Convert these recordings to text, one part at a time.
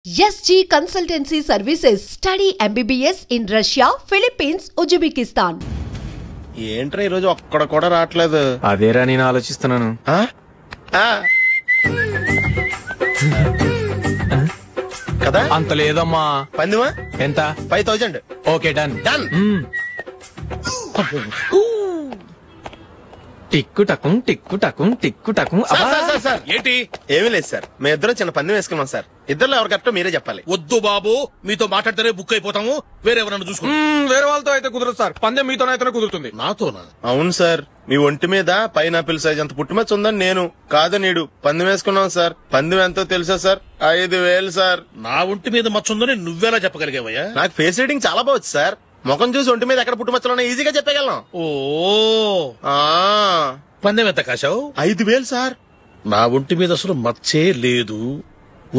SG Consultancy Services. Study MBBS in Russia, Philippines, Uzbekistan. ఏంట్రా ఈరోజు ఒక్కడ కూడా రావట్లేదు. అదేరా నేను ఆలోచిస్తున్నాను. కదా అంత లేదమ్మా. పందిమా ఎంత? 5000. Okay done done. టిక్కు టకుం టిక్కు టకుం టిక్కు టకుం. సార్ ఏంటి? ఏమీ లేదు సార్, మేము ఇద్దరం చిన్న పందెం వేసుకున్నాం సార్. ఇద్దరు ఎవరు కరెక్టో మీరే చెప్పాలి. వద్దు బాబు, మీతో మాట్లాడితేనే బుక్ అయిపోతాము. వేరెవరన్నా చూసుకుంటాం. వేరే వాళ్ళతో అయితే కుదరదు సార్, పందెం మీతోనైతేనే కుదురుతుంది. నాతోనా? అవును సార్, మీ ఒంటి మీద పైనాపిల్ సైజ్ అంత పుట్టుమచ్చ ఉందని నేను కాదు నీడు పందెం వేసుకున్నాం సార్. పందెం ఎంతో తెలుసా సార్? 5000 సార్. నా ఒంటి మీద మచ్చ ఉందని నువ్వెలా చెప్పగలిగావయ్యా? నాకు ఫేస్ రీడింగ్ చాలా బాగుంది సార్. ముఖం చూసి ఒంటి మీద ఎక్కడ పుట్టుమచ్చలో ఈజీగా చెప్పగలను. ఓ పందెం ఎంత కాశావు? 5000 సార్. నా ఒంటి మీద అసలు మచ్చే లేదు.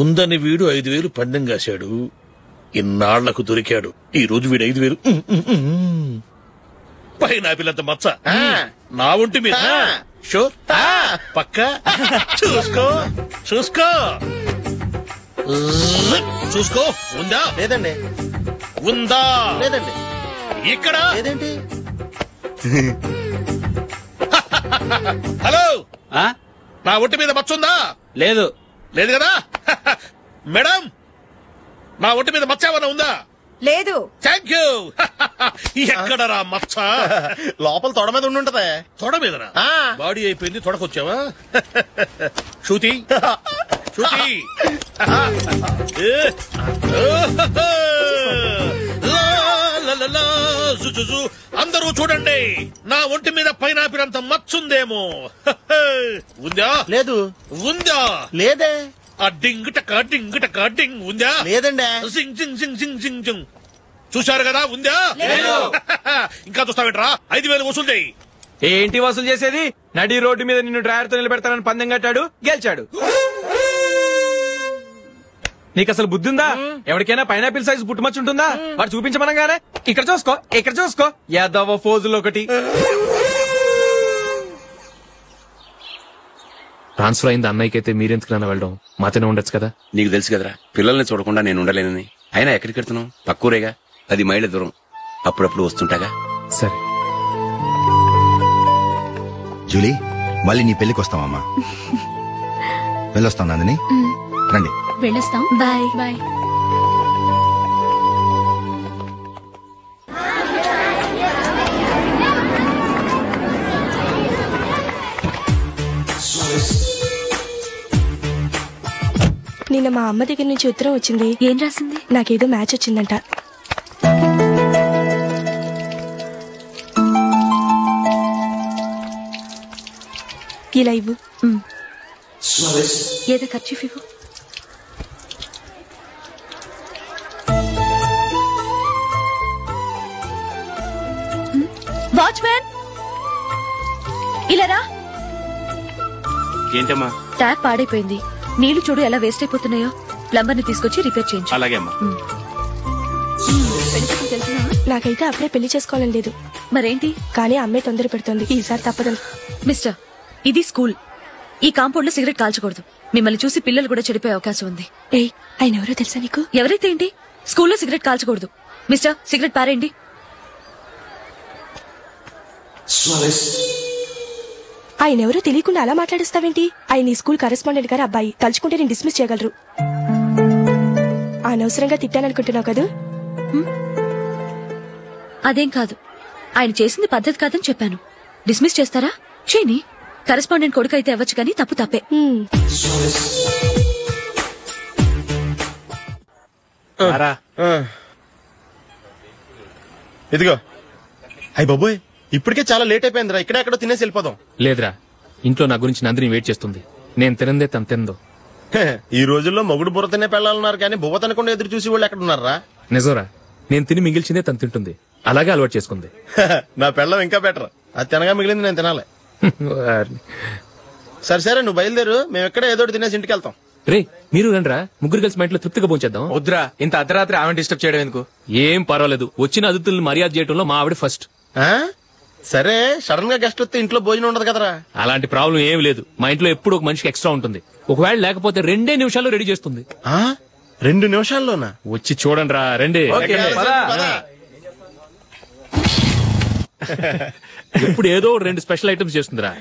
ఉందని వీడు 5000 పందెం కాశాడు. ఇన్నాళ్లకు దొరికాడు. ఈ రోజు వీడు 5000 పైనాపిల్ అంత మచ్చ నా ఒంటి మీద. షూర్ పక్క చూసుకో చూసుకో చూసుకో. ఉందా? లేదండి. ఉందా? లేదండి. ఇక్కడ లేదేంటి? హలో, నా ఒంటి మీద మచ్చ ఉందా? లేదు. లేదు కదా? మేడం, నా ఒంటి మీద మచ్చ ఏమన్నా ఉందా? లేదు. Thank you. ఎక్కడరా మచ్చ? లోపల తొడ మీద ఉండుంటదే. తొడ మీదనా? బాడీ అయిపోయింది, తొడకొచ్చావా? శృతి శృతి, అందరూ చూడండి, నా ఒంటి మీద పైనాపిల్ అంత మచ్చుందేమో. ఉందా? లేదు. ఉందా? లేదే. ఆ డింగ్ టక డింగ్ టక డింగ్ ఉందా? లేదండి. సింగ్ సింగ్ సింగ్ సింగ్ సింగ్ సింగ్. చూశారు కదా? ఉందా? ఇంకా చూస్తావేంట్రా? 5000 వసూలు చేయి. ఏంటి వసూలు చేసేది? నడి రోడ్డు మీద నిన్ను డ్రైవర్ తో నిలబెడతానని పందెం కట్టాడు, గెలిచాడు. నీకు అసలు బుద్ధి ఉందా? ఎవరికైనా పైనాపిల్ సైజ్ పుట్టుమచ్చు ఉంటుందా? వాడు చూపించమనగానే ఇక్కడ చూసుకో ఇక్కడ చూసుకో యాదవ ఫోజులు ఒకటి. ట్రాన్స్ఫర్ అయింది అన్నయ్యకైతే మీరెందుకు నాన్న వెళ్ళడం? మాతోనే ఉండొచ్చు కదా. నీకు తెలుసు కదరా, పిల్లల్ని చూడకుండా నేను ఉండలేనని. అయినా ఎక్కడికి వెళ్తున్నావు? పక్కూరేగా, 10 మైళ్ళ దూరం. అప్పుడప్పుడు వస్తుంటాగా. సరే జూలీ, మళ్ళీ నీ పెళ్లికి వస్తామమ్మా. వెళ్ళొస్తాం నందిని, రండి. వెళ్ళొస్తాం. Bye bye. నిన్న మా అమ్మ దగ్గర నుంచి ఉత్తరం వచ్చింది. ఏం రాసింది? నాకేదో మ్యాచ్ వచ్చిందంట. ఇలా ఇవ్వు. ఏదో ఖర్చు ఇవ్వు. వాచ్మ్యాన్, ఇలా రా. ఏంటమ్మా? ట్యాప్ పాడైపోయింది. నీళ్లు చూడు ఎలా వేస్ట్ అయిపోతున్నాయో. ప్లంబర్ ని తీసుకొచ్చి రిపేర్ చేయించు. అలాగే అమ్మా. నాకైతే అప్పుడే పెళ్లి చేసుకోవాలని లేదు. మరేంటి? కానీ అమ్మే తొందర పెడుతోంది. ఈసారి తప్పదని. మిస్టర్, ఇది స్కూల్. ఈ కాంపౌండ్ లో సిగరెట్ కాల్చకూడదు. మిమ్మల్ని చూసి పిల్లలు కూడా చెడిపోయే అవకాశం ఉంది. ఏయ్, ఆయన ఎవరో తెలుసా నీకు? ఎవరైతే ఏంటి, స్కూల్లో సిగరెట్ కాల్చకూడదు. మిస్టర్, సిగరెట్ పారేయండి. ఆయన ఎవరో తెలియకుండా అలా మాట్లాడిస్తావేంటి? ఆయన ఈ స్కూల్ కరెస్పాండెంట్ గారు అబ్బాయి. తలుచుకుంటే నేను డిస్మిస్ చేయగలరు. అనవసరంగా తిట్టాననుకుంటున్నావు కదా? అదేం కాదు, ఆయన చేసింది పద్ధతి కాదని చెప్పాను. డిస్మిస్ చేస్తారా? చేయని. కరెస్పాండెంట్ కొడుకు అయితే అవ్వచ్చు, కానీ తప్పు తప్పే. ఇదిగో. అయ్య బాబోయ్, ఇప్పటికే చాలా లేట్ అయిపోయిందిరా. ఇక్కడ ఎక్కడో తినేసి వెళ్ళిపోదాం. లేదురా, ఇంట్లో నా గురించి నందిని వెయిట్ చేస్తుంది. నేను తినందే తను తిందో. ఈ రోజుల్లో మొగుడు బుర్ర తినే పెళ్ళాలన్నారు, కానీ బువ్వ తినకుండా ఎదురు చూసి వాళ్ళు ఎక్కడ ఉన్నారా? నిజంరా, నేను తిని మిగిల్చిందే తను తింటుంది. అలాగే అలవాటు చేసుకుంది. నా పెళ్ళం ఇంకా బెటర్. అది తినగా మిగిలింది నేను తినాలి. సరే సరే, నువ్వు బయలుదేరు. మేము ఎక్కడ ఏదో తినేసి ఇంటికి వెళ్తాం. రే, మీరు రండిరా, ముగ్గురు కలిసి మా ఇంట్లో తృప్తిగా పోంచేద్దాం. వద్దురా, ఇంత అర్ధరాత్రి ఆమె డిస్టర్బ్ చేయడం ఎందుకు? ఏం పర్వాలేదు, వచ్చిన అతిథులను మర్యాద చేయడంలో మా ఆవిడ ఫస్ట్. సరే, సడన్ గా గెస్ట్ వస్తే ఇంట్లో భోజనం ఉండదు కదరా. అలాంటి ప్రాబ్లం ఏం లేదు. మా ఇంట్లో ఎప్పుడు ఒక మనిషికి ఎక్స్ట్రా ఉంటుంది. ఒకవేళ లేకపోతే 2 నిమిషాల్లో రెడీ చేస్తుంది. 2 నిమిషాల్లోనా? వచ్చి చూడండి రా, రండి. ఇప్పుడు ఏదో 2 స్పెషల్ ఐటమ్స్ చేస్తుందిరా.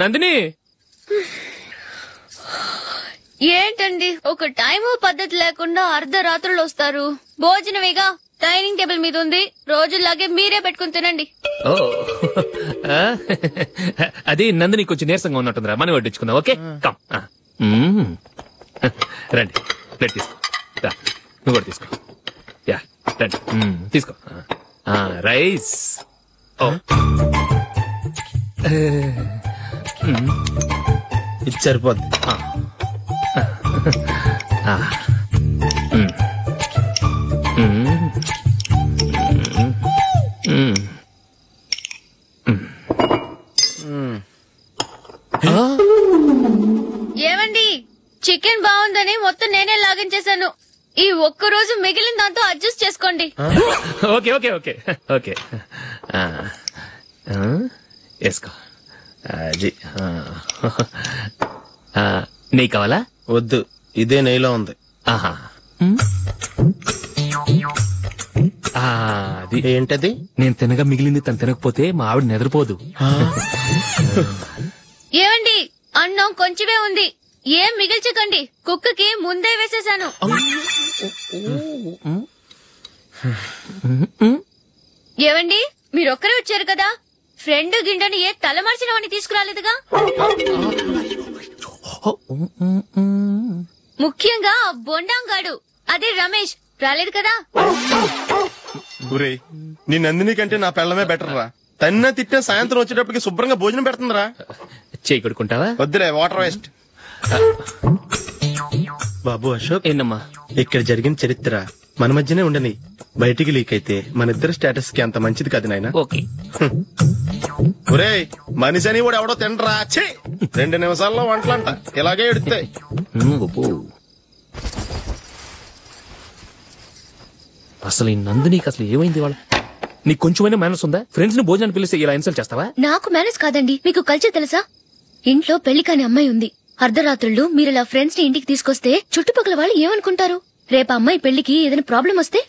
నందిని ఏంటండి ఒక టైము పద్ధతి లేకుండా అర్ధరాత్రులు వస్తారు? భోజనమేగా డైనింగ్ టేబుల్ మీద ఉంది, రోజుల్లాగే మీరే పెట్టుకుని తినండి. అది నందిని కొంచెం నీరసంగా ఉన్నట్టుందిరా, మనం వడ్డించుకుందాం. Okay come. రండి, ప్లేట్ తీసుకో. నువ్వు కూడా తీసుకో. యా రండి, తీసుకో. రైస్. ఇది సరిపోద్ది. ఏమండి, చికెన్ బాగుందని మొత్తం నేనే లాగించేశాను. ఈ ఒక్కరోజు మిగిలిన దాంతో అడ్జస్ట్ చేసుకోండి. ఓకే ఓకే ఓకే ఓకే వేసుకో. అది నెయ్యి కావాలా? వద్దు, ఇదే నెయ్యిలో ఉంది. ఆహా, అది ఏంటది? నేను తినగా మిగిలింది తను తినకపోతే మా ఆవిడ నిద్రపోదు. ఏమండి, అన్నం కొంచెమే ఉంది, ఏం మిగిల్చకండి. కుక్కకి ముందే వేసేశాను. ఏవండి, మీరొక్కరే వచ్చారు కదా, ఫ్రెండ్ గిండని ఏ తలమార్చిన వాడిని తీసుకురాలేదుగా? ముఖ్యంగా బొండాంగాడు, అదే రమేష్ రాలేదు కదా? నీ నందిని కంటే నా పెళ్ళమే బెటర్ రా. తన్న తిట్టిన సాయంత్రం వచ్చేటప్పటికి శుభ్రంగా భోజనం పెడుతుందిరా. చేయి కొడుకుంటావా? వద్దులే, వాటర్ వేస్ట్. బాబు అశోక్, ఏంటమ్మా ఇక్కడ జరిగిన చరిత్ర మన మధ్యనే ఉండని, బయటికి లీక్ అయితే మన ఇద్దరు స్టేటస్ కి అంత మంచిది కాదు నాయన. ఓకే. ఒరేయ్, మనిషి అని కూడా ఎవడో తినరా. 2 నిమిషాల్లో వంటలంట ఇలాగే ఎడుతాయి. అసలు ఈ నందినికి అసలు ఏమైంది? వాళ్ళ నీకు కొంచెమైనా మేనస్ ఉందా? ఫ్రెండ్స్ ని భోజనాన్ని పిలిస్తే ఇలా ఇన్సల్ట్ చేస్తావా? నాకు మేనేజ్ కాదండి, మీకు కల్చర్ తెలుసా? ఇంట్లో పెళ్లి కాని అమ్మాయి ఉంది. అర్ధరాత్రుళ్ళు మీరిలా ఫ్రెండ్స్ ని ఇంటికి తీసుకొస్తే చుట్టుపక్కల వాళ్ళు ఏమనుకుంటారు? రేపు అమ్మాయి పెళ్లికి ఏదైనా ప్రాబ్లం వస్తే?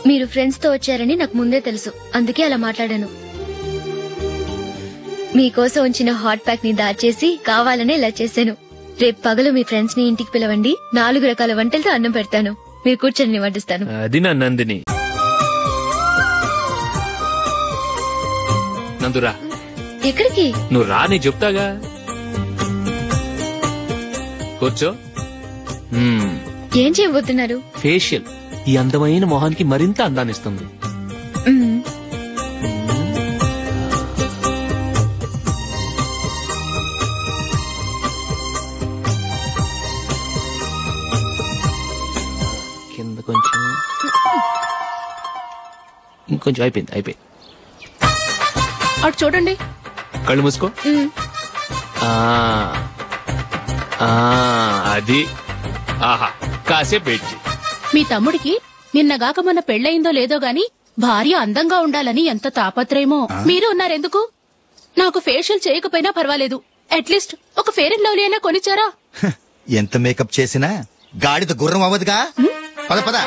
మీరు ఫ్రెండ్స్ తో వచ్చారని నాకు ముందే తెలుసు, అందుకే అలా మాట్లాడాను. మీకోసం ఉంచిన హాట్ ప్యాక్ ని దాచేసి కావాలనే ఇలా చేశాను. రేపు పగలు మీ ఫ్రెండ్స్ ని ఇంటికి పిలవండి, 4 రకాల వంటలతో అన్నం పెడతాను. మీరు కూర్చొని వడ్డిస్తాను. అది నా నందిని. నందురా. ఎక్కడికి? నువ్వు రా, నీ చెప్తాగా. కూర్చో. ఏం చేయబోతున్నారు? ఫేషియల్. ఈ అందమైన మొహానికి మరింత అందాన్నిస్తుంది. కింద కొంచెం, ఇంకొంచెం. అయిపోయింది. అటు చూడండి. కళ్ళు మూసుకో. అది. ఆహా, కాసేపు పెట్టి. మీ తమ్ముడికి నిన్నగాక మొన్న పెళ్లయిందో లేదో గాని భార్య అందంగా ఉండాలని ఎంత తాపత్రయమో. మీరు ఉన్నారెందుకు? నాకు ఫేషియల్ చేయకపోయినా పర్వాలేదు, అట్లీస్ట్ ఒక ఫెయిర్ అండ్ లవ్లీ అయినా కొనిచ్చారా? ఎంత మేకప్ చేసినా గాడిద గుర్రం అవ్వదుగా. పద పద.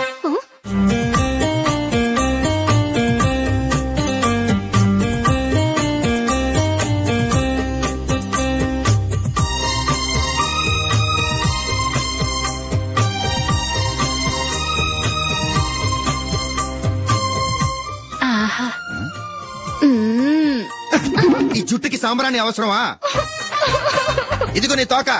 ఈ జుట్టుకి సాంబ్రాణి అవసరమా? ఇదిగో నీ తోక.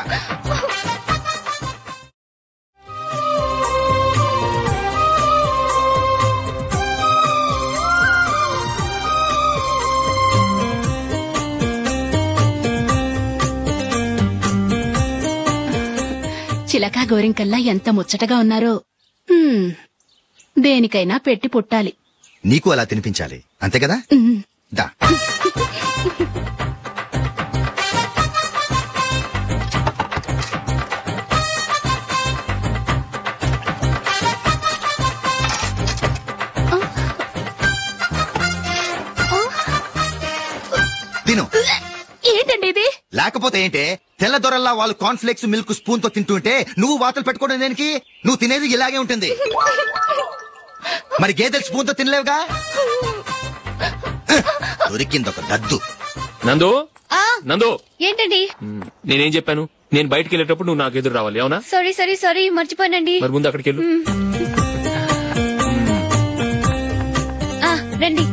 చిలకా గోరింకల్లా ఎంత ముచ్చటగా ఉన్నారో. దేనికైనా పెట్టి పుట్టాలి. నీకు అలా తినిపించాలి, అంతే కదా? దా. లేకపోతే ఏంటే తెల్లదొరల్లా వాళ్ళు కాన్ఫ్లెక్స్ మిల్క్ స్పూన్ తో తింటుంటే నువ్వు వాతలు పెట్టుకోవడం దేనికి? నువ్వు తినేది ఇలాగే ఉంటుంది. మరి గేదెలు స్పూన్ తో తినలేవుగా. దొరికింది ఒక దద్దు. నందు నందు ఏంటండి? నేనేం చెప్పాను? నేను బయటకు వెళ్ళేటప్పుడు నువ్వు నాకు ఎదురు రావాలి, అవునా? సారీ మర్చిపోయానండి. మరి ముందు అక్కడికి వెళ్ళు. రండి.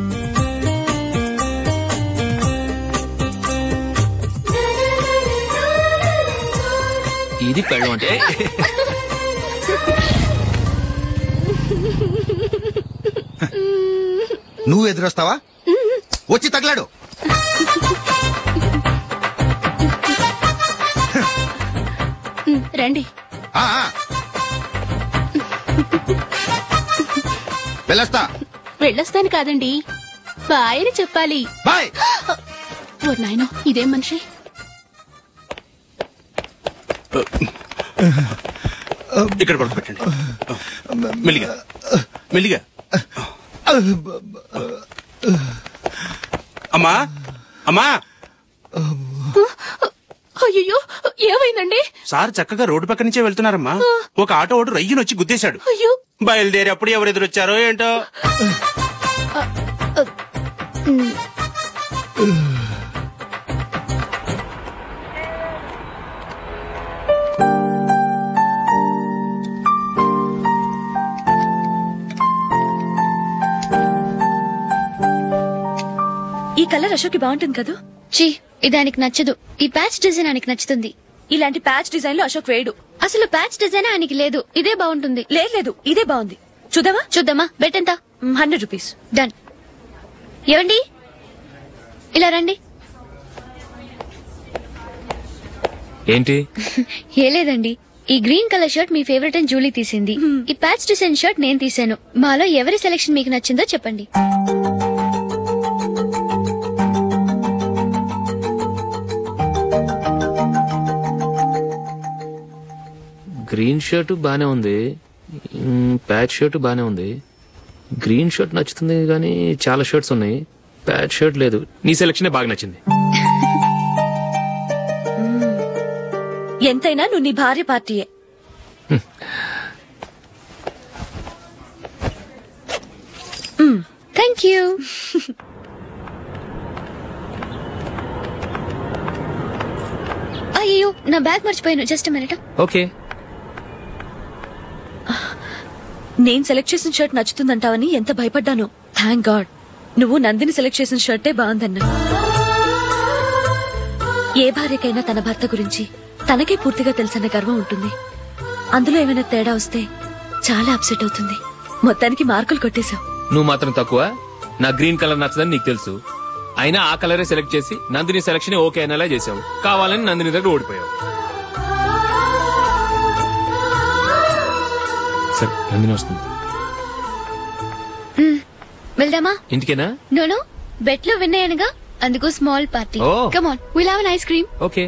ఇది పెళ్ళం అంటే. నువ్వు ఎదురొస్తావా? వచ్చి తగలాడు. రండి. వెళ్ళొస్తాను కాదండి, బాయ్ అని చెప్పాలి. బాయ్. ఓ నాయనో, ఇదేం మనిషి. ఇక్కడ పడుకోబెట్టండి. మెల్లిగా మెల్లిగా. అమ్మా అమ్మా. అయ్యో, ఏమైందండి? సార్ చక్కగా రోడ్డు పక్క నుంచే వెళ్తున్నారమ్మా. ఒక ఆటో ఓడు రయ్యను వచ్చి గుద్దేశాడు. అయ్యో. బయలుదేరి అప్పుడు ఎవరు ఎదురొచ్చారో ఏంటో. ఈ కలర్ అశోక్కి బాగుంటుంది కదా? చీ, ఇది ఆయనకి నచ్చదు. ఈ ప్యాచ్ డిజైన్ ఆయనకి నచ్చుతుంది. ఇలాంటి ప్యాచ్ డిజైన్ లో అశోక్ వేయడు. అసలు ప్యాచ్ డిజైన్ ఆయనకి లేదు. ఇదే బాగుంటుంది. లేదు, ఇదే బాగుంది. చూద్దామా? బెట్ ఎంత? 100 రూపీస్. డన్. ఏవండి, ఇలా రండి. ఏంటి? ఏ లేదండి, ఈ గ్రీన్ కలర్ షర్ట్ మీ ఫేవరెట్ అని జూలీ తీసింది. ఈ ప్యాచ్ డిజైన్ షర్ట్ నేను తీసాను. మాలో ఎవరి సెలెక్షన్ మీకు నచ్చిందో చెప్పండి. గ్రీన్ షర్ట్ బానే ఉంది, ప్యాచ్ షర్ట్ బానే ఉంది. గ్రీన్ షర్ట్ నచ్చుతుంది కానీ చాలా షర్ట్స్ ఉన్నాయి, ప్యాచ్ షర్ట్ లేదు. నీ సెలెక్షన్ బాగా నచ్చింది. ఎంతైనా నువ్వు నీ భార్య పార్టీయే. Thank you. అయ్యో, నా బ్యాగ్ మర్చిపోయాను. Just minute. ఓకే. నేను సెలెక్ట్ చేసిన షర్ట్ నచ్చుతుందంటావని ఎంత భయపడ్డాను. థ్యాంక్ గాడ్ నువ్వు నందిని సెలెక్ట్ చేసిన షర్టే బాగుందన్నా. ఏ భార్యకైనా తన భర్త గురించి తనకే పూర్తిగా తెలుసన్న గర్వం ఉంటుంది. అందులో ఏమైనా తేడా వస్తే చాలా అప్సెట్ అవుతుంది. మొత్తానికి మార్కులు కొట్టేశావు. నువ్వు మాత్రం తక్కువ. నా గ్రీన్ కలర్ నచ్చదని నీకు తెలుసు, అయినా ఆ కలరే సెలెక్ట్ చేసి నందిని సెలెక్షన్ ఓకే అనేలా చేసావు. కావాలని నందిని దగ్గర ఓడిపోయావు. సరే, నందిని వస్తుంది. వెళ్దామా? ఇంటికేనా? నోను, బెట్ లో విన్ అయ్యానుగా, అందుకు small party. Come on, will have an ice cream. Okay.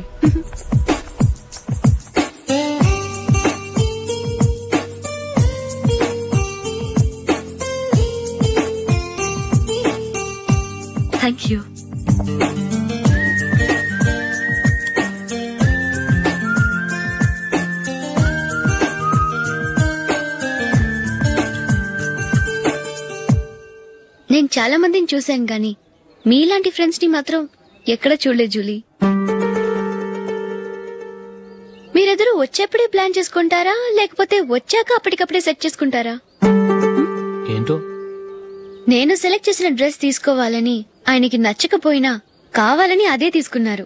Thank you. నేను చాలా మందిని చూశాను గాని మీలాంటి ఫ్రెండ్స్ ని మాత్రం ఎక్కడ చూడలేదు జూలీ. మీరెదరూ వచ్చేప్పుడే ప్లాన్ చేసుకుంటారా, లేకపోతే వచ్చాక అప్పటికప్పుడే సెట్ చేసుకుంటారా? ఏంటో, నేను సెలెక్ట్ చేసిన డ్రెస్ తీసుకోవాలని ఆయనకి నచ్చకపోయినా కావాలని అదే తీసుకున్నారు.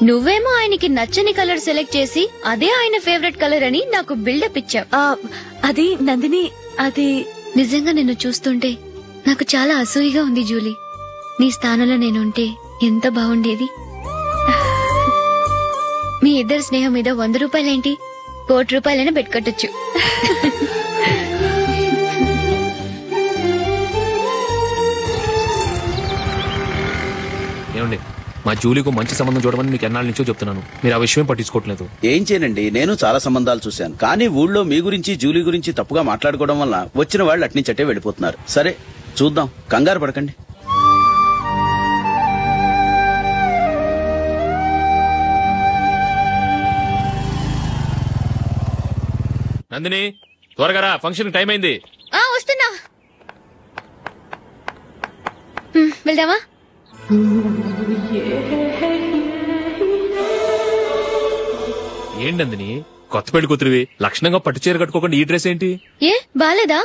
నువ్వేమో ఆయనకి నచ్చని కలర్ సెలెక్ట్ చేసి అదే ఆయన ఫేవరెట్ కలర్ అని నాకు బిల్డప్ ఇచ్చావు. అది నందిని, అది నిజంగా నిన్ను చూస్తుంటే నాకు చాలా అసూయగా ఉంది జూలీ. నీ స్థానంలో నేనుంటే ఎంత బాగుండేది. మీ ఇద్దరు స్నేహం మీద 100 రూపాయలేంటి, 1 కోటి రూపాయలైనా పెట్టుకట్టొచ్చు. ఏమండి, మా జూలీకు మంచి సంబంధం చూడమని మీకు ఎన్నాళ్ళ నుంచో చెప్తున్నాను, మీరు ఆ విషయం పట్టించుకోవట్లేదు. ఏం చేయనండి, నేను చాలా సంబంధాలు చూశాను, కానీ ఊళ్ళో మీ గురించి జూలీ గురించి తప్పుగా మాట్లాడుకోవడం వల్ల వచ్చిన వాళ్ళు అట్నుంచటే వెళ్ళిపోతున్నారు. సరే చూద్దాం, కంగారు పడకండి. నందిని త్వరగా రా, ఫంక్షన్ టైం అయింది. వస్తున్నా. వెళ్దామా? ఏంటి నందిని, కొత్త పెళ్లి కూతురివి, లక్షణంగా పట్టు చీర కట్టుకోకుండా ఈ డ్రెస్ ఏంటి? ఏ బాలేదా?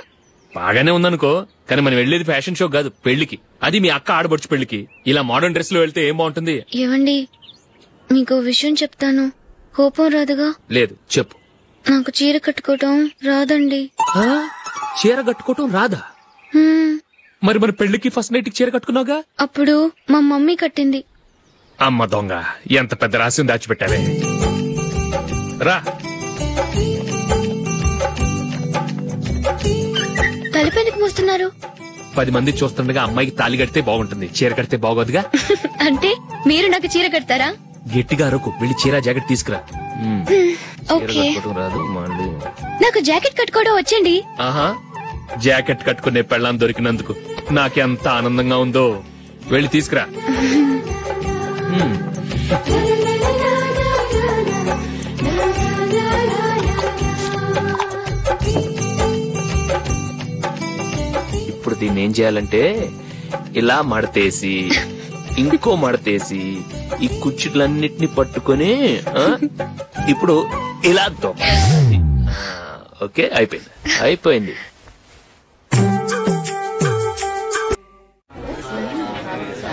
బాగానే ఉందనుకో, కానీ మనం వెళ్లేది ఫ్యాషన్ షో కాదు, పెళ్లికి. అది మీ అక్క ఆడబడుచు పెళ్లికి. ఇలా మోడర్న్ డ్రెస్ లో వెళ్తే ఏం బాగుంటుంది? ఏవండి, మీకు విషయం చెప్తాను, కోపం రాదుగా? లేదు, చెప్పు. నాకు చీర కట్టుకోవటం రాదండి. చీర కట్టుకోవటం రాదా? మరి మన పెళ్లికి ఫస్ట్ నైట్ కి చీర కట్టుకున్నావుగా? అప్పుడు మా మమ్మీ కట్టింది. అమ్మ దొంగ, ఎంత పెద్ద రహస్యం దాచిపెట్టావే. రా. తలపెందుకు మోస్తున్నారు? 10 మంది చూస్తుండగా అమ్మాయికి తాళి కడితే బాగుంటుంది, చీర కడితే బాగోదుగా. అంటే మీరు నాకు చీర కడతారా? గట్టిగా అరకు, వెళ్ళి చీర జాకెట్ తీసుకురా. ఓకే. రాదు మళ్ళీ. నాకు జాకెట్ కట్టుకోవడం వచ్చండి. ఆహా, జాకెట్ కట్టుకునే పెళ్ళాం దొరికినందుకు నాకెంత ఆనందంగా ఉందో. వెళ్ళి తీసుకురా. ఇప్పుడు దీన్ని ఏం చేయాలంటే ఇలా మడతేసి ఇంకో మడతేసి ఈ కుర్చీలన్నిటిని పట్టుకొని ఇప్పుడు ఇలా దొక్కాలి. ఓకే, అయిపోయింది.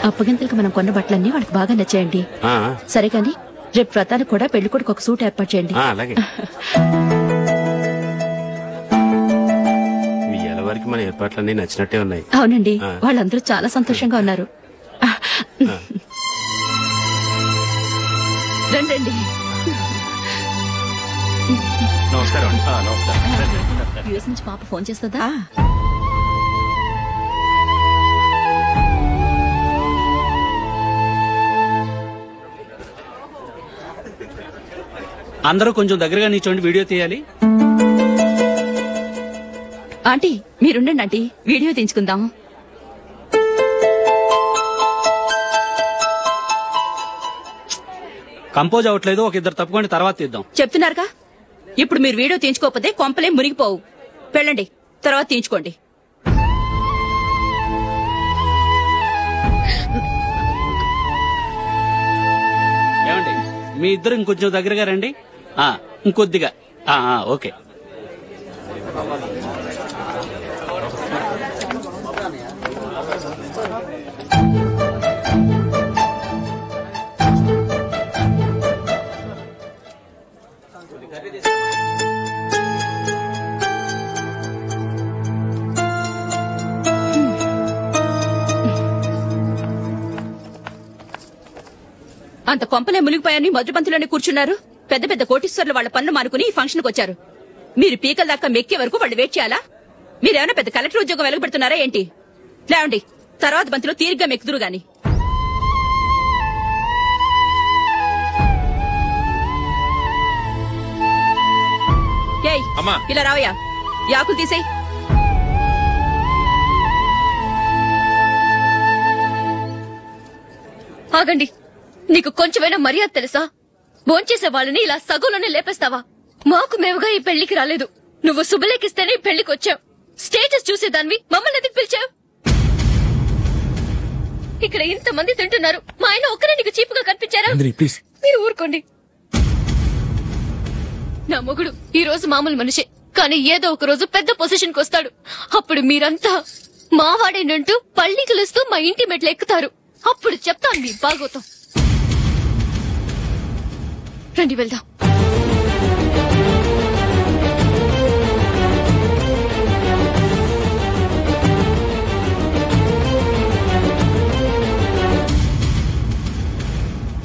అప్పగింతలకు మనం కొన్న బట్టలన్నీ వాళ్ళకి బాగా నచ్చాయండి. సరే కానీ రేపు వ్రతానికి కూడా పెళ్లి కొడుకు ఒక సూట్ ఏర్పాటు చేయండి. అలాగే. వరకు మన ఏర్పాట్లన్నీ నచ్చినట్టే ఉన్నాయి. అవునండి, వాళ్ళందరూ చాలా సంతోషంగా ఉన్నారు. రండి. నమస్కారం. యూఎస్ నుంచి పాప ఫోన్ చేస్తుందా? అందరూ కొంచెం దగ్గరగా నిల్చోండి, వీడియో తీయాలి. ఆంటీ మీరుండండి ఆంటీ, వీడియో తీయించుకుందాం. కంపోజ్ అవట్లేదు, ఒక ఇద్దరు తప్పుకోండి, తర్వాత తీద్దాం. చెప్తున్నారుగా, ఇప్పుడు మీరు వీడియో తీయించుకోకపోతే కొంపలే మునిగిపోవు. వెళ్ళండి, తర్వాత తీయించుకోండి. ఏమండి, మీ ఇద్దరు ఇంకొంచెం దగ్గరగా రండి. ఇంకొద్దిగా. ఓకే. అంత కొంపలే మునిగిపోయాని మొదటి పంతులోనే కూర్చున్నారు. పెద్ద పెద్ద కోటీశ్వర్లు వాళ్ళ పన్ను మానుకుని ఈ ఫంక్షన్ కు వచ్చారు. మీరు పీకల దాకా మెక్కే వరకు వాళ్ళు వెయిట్ చేయాలా? మీరేమైనా పెద్ద కలెక్టర్ ఉద్యోగం వెలగబెడుతున్నారా ఏంటి? లేవండి, తర్వాత బంతిలో తీరిగ్గా మెక్కుదురు గాని. ఇలా రావయ్యా, యాకులు తీసేయ్. ఆగండి, నీకు కొంచెమైనా మర్యాద తెలుసా? భోంచేసే వాళ్ళని ఇలా సగంలోనే లేపేస్తావా? మాకు మేముగా ఈ పెళ్లికి రాలేదు, నువ్వు శుభలేఖిస్తేనే ఈ పెళ్లికి వచ్చావు. స్టేటస్ చూసేదానివి మమ్మల్ని ఎందుకు పిలిచావు? ఇక్కడ ఇంతమంది తింటున్నారు, మా ఆయన ఒక్కరే నీకు చీపుగా కనిపించారా? మీరు ఊరుకోండి. నా మొగుడు ఈ రోజు మామూలు మనిషే, కానీ ఏదో ఒక రోజు పెద్ద పొజిషన్ కు వస్తాడు. అప్పుడు మీరంతా మావాడేనంటూ పళ్ళి కలుస్తూ మా ఇంటి మెట్లు ఎక్కుతారు. అప్పుడు చెప్తాను మీ బాగోతాం. రండి వెళ్దాం.